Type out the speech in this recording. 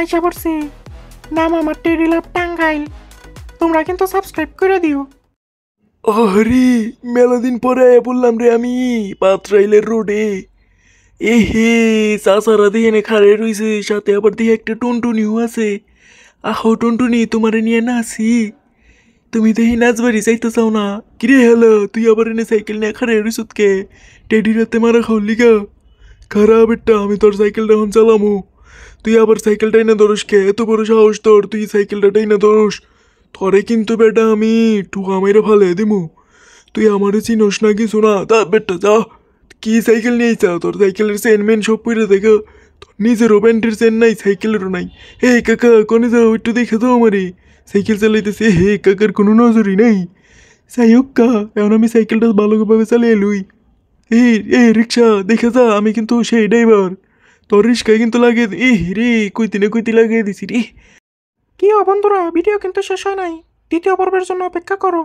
আইসা পড়ছে। নাম আমার টেডি লাভ টাঙ্গাইল। তোমরা কিন্তু সাবস্ক্রাইব করে দিও। আরে মেলা দিন পরে বললাম রে আমি পাত্রাইলের রোডে। এ হে চাচারা দিয়ে এনে খাড়ে রইছে, সাথে আবার দিয়ে একটা টুনটুনিও আছে। আহো টুনটুনি, তোমারে নিয়ে নাচি। তুমি দেখি নাচবাড়ি চাইতে চাও না? কিরে হ্যালো, তুই আবার এনে সাইকেল নিয়ে খাড়ে রইছত কে? টেডি রাতে মারা খাও লিগা? খারাপ একটা, আমি তোর সাইকেলটা এখন চালামু। তুই আবার সাইকেলটা এনে ধরস কে? এত বড় সাহস তোর, তুই সাইকেলটা এনে ধরস? তোরে কিন্তু বেটা আমি ঠুকা মেরে ফালে দিমু। তুই আমারে চিনস না কিছু না, তা বেটা যা। কি সাইকেল নিয়ে যা, তোর সাইকেলের চেন মেন সব পইরে দেখো। তোর নিজেরও প্যান্টের চেন নাই, সাইকেলেরও নাই। হে কাকা কোনে যাও, একটু দেখে দাও আমারে। সাইকেল চালাইতেছে, হে কাকার কোনো নজরই নাই। যাই হোক কা, এখন আমি সাইকেলটা ভালোভাবে চালিয়ে লুই। এই রিক্সা দেখে যা, আমি কিন্তু সেই ড্রাইভার। তোর রিক্সায় কিন্তু লাগিয়ে রে কইতি না কইতি লাগিয়ে দিছি রে। কি বন্ধুরা, ভিডিও কিন্তু শেষ হয় নাই। দ্বিতীয় পর্বের জন্য অপেক্ষা করো।